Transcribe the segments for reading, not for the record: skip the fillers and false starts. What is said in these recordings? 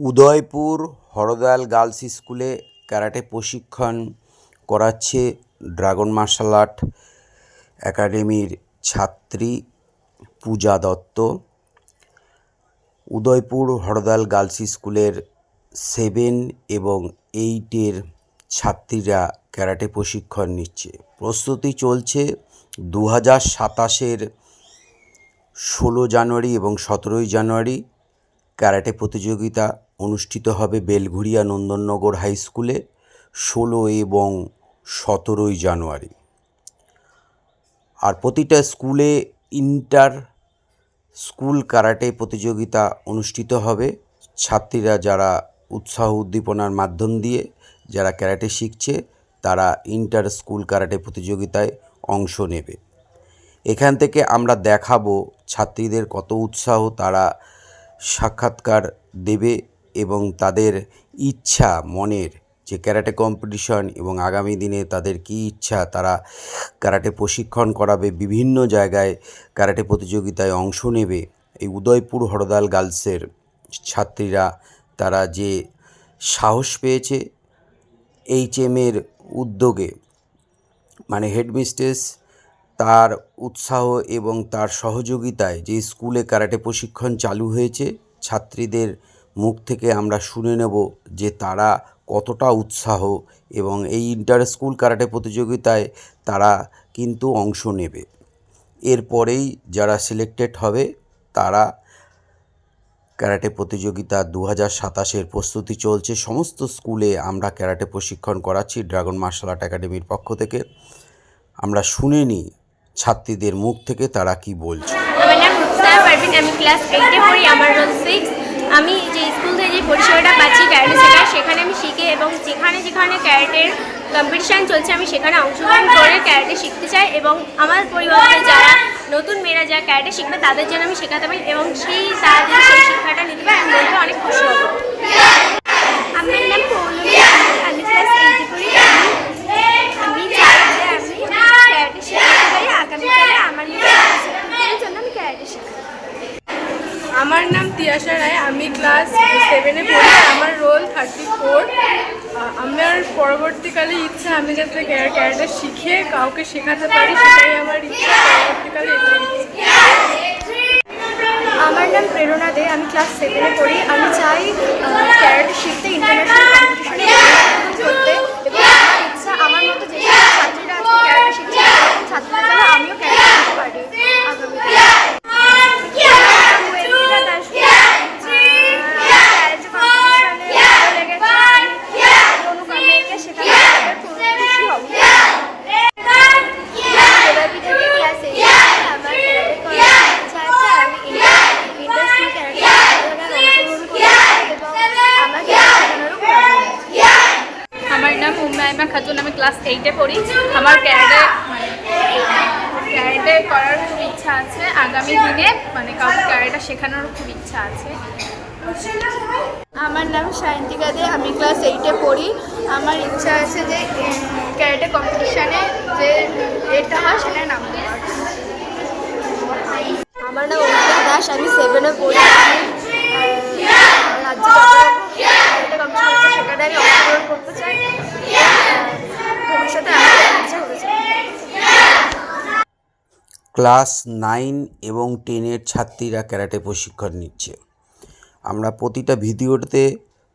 Udaipur Har Dayal girls স্কুলে karate প্রশিক্ষণ করাচ্ছে ড্রাগন মার্শাল আর্ট একাডেমির ছাত্রী পূজা দত্ত। উদয়পুর হরদয়াল গার্লস স্কুলের 7 এবং 8-এর ছাত্রীরা ক্যারাটে প্রশিক্ষণ নিচ্ছে। প্রস্তুতি চলছে 2027-এর 16 জানুয়ারি এবং 17 জানুয়ারি ক্যারাটে প্রতিযোগিতা অনুষ্ঠিত হবে বেলঘুরিয়া নন্দননগর হাই স্কুলে 16 এবং 17 জানুয়ারি। আর প্রতিটা স্কুলে ইন্টার স্কুল ক্যারাটে প্রতিযোগিতা অনুষ্ঠিত হবে। ছাত্রীরা যারা উৎসাহ উদ্দীপনার মাধ্যম দিয়ে যারা ক্যারাটে শিখছে তারা ইন্টার স্কুল ক্যারাটে প্রতিযোগিতায় অংশ নেবে। এখান থেকে আমরা দেখাবো ছাত্রীদের কত উৎসাহ, তারা সাক্ষাৎকার দেবে এবং তাদের ইচ্ছা মনের যে ক্যারাটে কম্পিটিশন এবং আগামী দিনে তাদের কী ইচ্ছা, তারা ক্যারাটে প্রশিক্ষণ করাবে, বিভিন্ন জায়গায় ক্যারাটে প্রতিযোগিতায় অংশ নেবে। এই উদয়পুর হরদয়াল গার্লসের ছাত্রীরা তারা যে সাহস পেয়েছে HM-এর উদ্যোগে, মানে হেডমিস্ট্রেস তার উৎসাহ এবং তার সহযোগিতায় যে স্কুলে ক্যারাটে প্রশিক্ষণ চালু হয়েছে, ছাত্রীদের মুখ থেকে আমরা শুনে নেব যে তারা কতটা উৎসাহ এবং এই ইন্টার স্কুল ক্যারাটে প্রতিযোগিতায় তারা কিন্তু অংশ নেবে। এরপরেই যারা সিলেক্টেড হবে তারা ক্যারাটে প্রতিযোগিতা 2027-এর প্রস্তুতি চলছে। সমস্ত স্কুলে আমরা ক্যারাটে প্রশিক্ষণ করাচ্ছি ড্রাগন মার্শাল আর্ট একাডেমির পক্ষ থেকে। আমরা শুনে নিই ছাত্রীদের মুখ থেকে তারা কি বলছে। আমার নাম রুকসানা পারভিন, আমি ক্লাস 8-এ পড়ি, আমার রোল 6। আমি যে স্কুল থেকে যে পরিষেবাটা পাচ্ছি ক্যারাটে শেখার, সেখানে আমি শিখে এবং যেখানে যেখানে ক্যারাটের কম্পিটিশান চলছে আমি সেখানে অংশগ্রহণ করে ক্যারাটে শিখতে চাই এবং আমার পরিবারে যারা নতুন মেয়েরা যারা ক্যারাটে শিখবে তাদের জন্য আমি শেখাতে পারি এবং তাদের সেই শিক্ষাটা নিতে পারি, আমি মনটা অনেক খুশি হব। আমার নাম পৌলমী, আমি ক্লাস 8-এ পড়ি। আমি চাই যে আমি ক্যারাটে শিখতে পারি, আগামীকালে আমার মেয়েদের জন্য আমি ক্যারাটে শেখাই। আমার নাম তিয়াশা রায়, আমি ক্লাস 7-এ পড়ি, আমার রোল 34। আমার পরবর্তীকালে ইচ্ছা আমি যাতে ক্যারাটে শিখে কাউকে শেখাতে পারি, সেটাই আমার ইচ্ছা পরবর্তীকালে। আমার নাম প্রেরণা দে, আমি ক্লাস 7-এ পড়ি। আমি চাই ক্যারাটে শিখতে, ইন্টারন্যাশনাল কম্পিটিশনে করতে এবং আমার ইচ্ছা আমার মতো যে ছাত্রীরা আজকে ক্যারাটে শিখছে ছাত্রীরা যেন আমিও ক্যারাটে শিখতে পারি আগামীতে। আমি ক্লাস 8-এ পড়ি। আমার ক্যারাটে করার খুব ইচ্ছা আছে, আগামী দিনে কাউকে ক্যারাটে শেখানোর খুব ইচ্ছা আছে। আমার নাম সায়ন্তিকা দে, আমি ক্লাস 8-এ পড়ি। আমার ইচ্ছা আছে যে ক্যারাটে কম্পিটিশানে যে এটা হয় সেটার নাম দেওয়ার। আমার নাম অঙ্কিতা দাস, আমি 7-এ পড়ি। রাজ্যে ক্যারাটে কম্পিটিশন আছে সেখানে আমি অংশগ্রহণ করতে চাই, ভবিষ্যতে আমার ইচ্ছা হতে চাই। ক্লাস 9 এবং 10-এর ছাত্রীরা ক্যারাটে প্রশিক্ষণ নিচ্ছে। আমরা প্রতিটা ভিডিওতে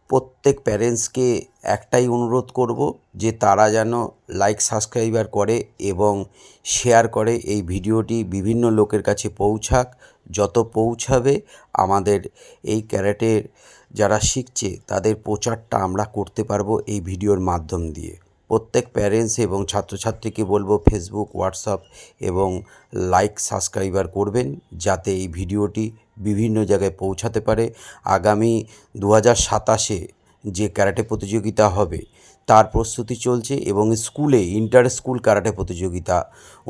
প্রত্যেক প্যারেন্টসকে একটাই অনুরোধ করব যে তারা যেন লাইক সাবস্ক্রাইবার করে এবং শেয়ার করে। এই ভিডিওটি বিভিন্ন লোকের কাছে পৌঁছাক। যত পৌঁছাবে আমাদের এই ক্যারাটের যারা শিখছে তাদের প্রচারটা আমরা করতে পারবো এই ভিডিওর মাধ্যম দিয়ে। প্রত্যেক প্যারেন্টস এবং ছাত্রছাত্রীকে বলবো ফেসবুক, হোয়াটসঅ্যাপ এবং লাইক সাবস্ক্রাইবার করবেন যাতে এই ভিডিওটি বিভিন্ন জায়গায় পৌঁছাতে পারে। আগামী 2027-এ যে ক্যারাটে প্রতিযোগিতা হবে তার প্রস্তুতি চলছে এবং স্কুলে ইন্টার স্কুল ক্যারাটে প্রতিযোগিতা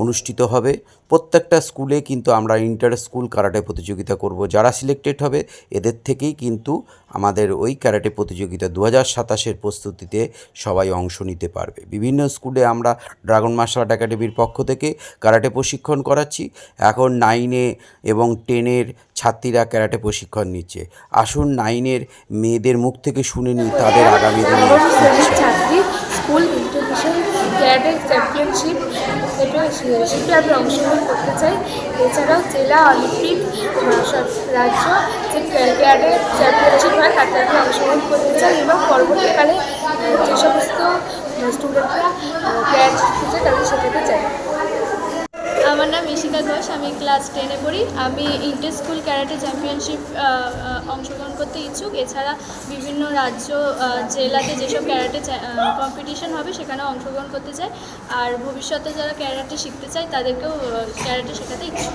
অনুষ্ঠিত হবে। প্রত্যেকটা স্কুলে কিন্তু আমরা ইন্টার স্কুল ক্যারাটে প্রতিযোগিতা করব। যারা সিলেক্টেড হবে এদের থেকেই কিন্তু আমাদের ওই ক্যারাটে প্রতিযোগিতা 2027-এর প্রস্তুতিতে সবাই অংশ নিতে পারবে। বিভিন্ন স্কুলে আমরা ড্রাগন মার্শাল আর্ট একাডেমির পক্ষ থেকে ক্যারাটে প্রশিক্ষণ করাচ্ছি। এখন 9 এবং 10-এর ছাত্রীরা ক্যারাটে প্রশিক্ষণ নিচ্ছে। আসুন 9-এর মেয়েদের মুখ থেকে শুনে নিই তাদের আগামী দিনের ইচ্ছা। ছাত্রী স্কুল ইন্টারন্যাশনাল ক্যারাটে চ্যাম্পিয়নশিপ শিপে আমি অংশগ্রহণ করতে চাই। এছাড়াও জেলা অলিম্পিক রাজ্য যে ক্যারাটে চ্যাম্পিয়নশিপ হয় তাতে আমি অংশগ্রহণ করতে চাই এবং পরবর্তীকালে যে সমস্ত স্টুডেন্টরা ক্যারাটে শিখতে চায় তাদের শেখাতে চাই। আমার নাম ইশিকা ঘোষ, আমি ক্লাস 10-এ পড়ি। আমি ইন্টার স্কুল ক্যারাটে চ্যাম্পিয়নশিপ অংশগ্রহণ করতে ইচ্ছুক। এছাড়া বিভিন্ন রাজ্য জেলাতে যেসব ক্যারাটে কম্পিটিশন হবে সেখানেও অংশগ্রহণ করতে চাই। আর ভবিষ্যতে যারা ক্যারাটে শিখতে চায় তাদেরকেও ক্যারাটে শেখাতে ইচ্ছুক।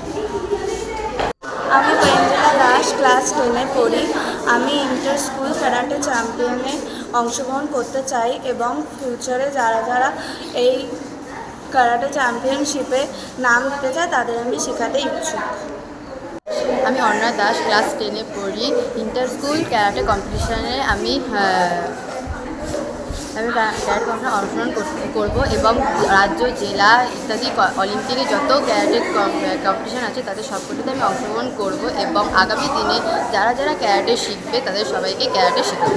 আমি প্রেমজলা দাস, ক্লাস 10-এ পড়ি। আমি ইন্টার স্কুল ক্যারাটে চ্যাম্পিয়নে অংশগ্রহণ করতে চাই এবং ফিউচারে যারা যারা এই ক্যারাটে চ্যাম্পিয়নশিপে নাম দিতে চায় তাদের আমি শেখাতে ইচ্ছুক। আমি অর্ণা দাস, ক্লাস 10-এ পড়ি। ইন্টার স্কুল ক্যারাটে কম্পিটিশানে আমি ক্যারাটে কম্পিটিশনে অংশগ্রহণ করব এবং রাজ্য, জেলা ইত্যাদি অলিম্পিকে যত ক্যারাটে কম্পিটিশান আছে তাদের সবকটিতে আমি অংশগ্রহণ করব এবং আগামী দিনে যারা যারা ক্যারাটে শিখবে তাদের সবাইকে ক্যারাটে শেখাবো।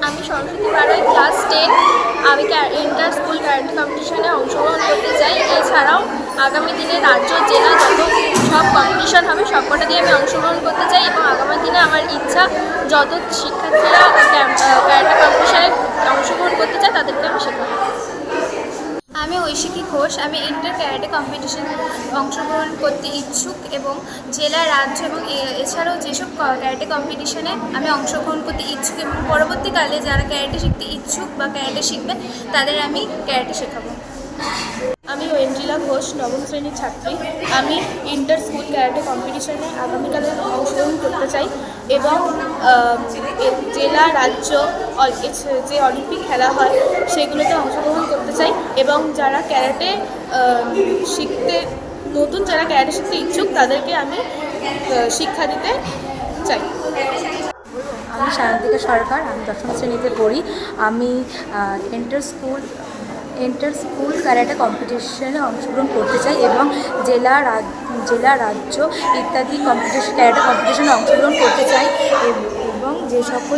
আমি সরস্বতী বাড়াই, ক্লাস 10। আমি ইন্টার স্কুল ক্যারাটে কম্পিটিশনে অংশগ্রহণ করতে চাই। এছাড়াও আগামী দিনে রাজ্য, জেলা যত সব কম্পিটিশন হবে সবকটা দিয়ে আমি অংশগ্রহণ করতে চাই এবং আগামী দিনে আমার ইচ্ছা যত শিক্ষার্থীরা ক্যারাটে কম্পিটিশনে অংশগ্রহণ করতে চায় তাদেরকে আমি শেখাবো। আমি ঐশিকী ঘোষ, আমি ইন্টার ক্যারাটে কম্পিটিশনে অংশগ্রহণ করতে ইচ্ছুক এবং জেলা, রাজ্য এবং এছাড়াও যেসব ক্যারাটে কম্পিটিশনে আমি অংশগ্রহণ করতে ইচ্ছুক এবং পরবর্তীকালে যারা ক্যারাটে শিখতে ইচ্ছুক বা ক্যারাটে শিখবে তাদের আমি ক্যারাটে শেখাবো। আমি ঐন্দ্রিলা ঘোষ, 9ম শ্রেণীর ছাত্রী। আমি ইন্টার স্কুল ক্যারাটে কম্পিটিশনে আগামীকালে অংশগ্রহণ করতে চাই এবং জেলা, রাজ্য যে অলিম্পিক খেলা হয় সেগুলোতে অংশগ্রহণ করতে চাই এবং যারা ক্যারাটে নতুন যারা ক্যারাটে শিখতে ইচ্ছুক তাদেরকে আমি শিক্ষা দিতে চাই। আমি সায়ন্তিকা সরকার, আমি 10ম শ্রেণীতে পড়ি। আমি ইন্টার স্কুল ক্যারাটে কম্পিটিশনে অংশগ্রহণ করতে চাই এবং জেলা, রাজ্য ইত্যাদি ক্যারাটে কম্পিটিশনে অংশগ্রহণ করতে চাই এবং যে সকল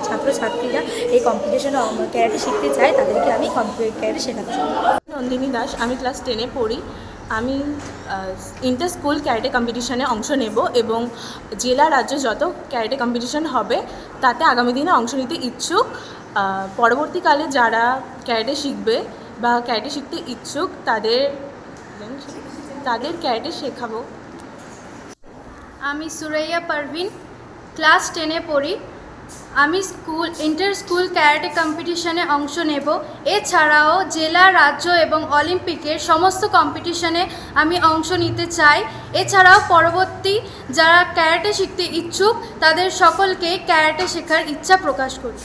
ছাত্রছাত্রীরা এই কম্পিটিশনে ক্যারাটে শিখতে চায় তাদেরকে আমি ক্যারাটে শেখাতে চাই। নন্দিনী দাস, আমি ক্লাস 10-এ পড়ি। আমি ইন্টার স্কুল ক্যারাটে কম্পিটিশনে অংশ নেব এবং জেলা, রাজ্য যত ক্যারাটে কম্পিটিশন হবে তাতে আগামী দিনে অংশ নিতে ইচ্ছুক। পরবর্তীকালে যারা ক্যারাটে শিখবে বা ক্যারাটে শিখতে ইচ্ছুক তাদের ক্যারাটে শেখাবো। আমি সুরাইয়া পারভিন, ক্লাস 10-এ পড়ি। আমি ইন্টার স্কুল ক্যারাটে কম্পিটিশনে অংশ নেব। এছাড়াও জেলা, রাজ্য এবং অলিম্পিকের সমস্ত কম্পিটিশনে আমি অংশ নিতে চাই। এছাড়াও পরবর্তী যারা ক্যারাটে শিখতে ইচ্ছুক তাদের সকলকে ক্যারাটে শেখার ইচ্ছা প্রকাশ করি।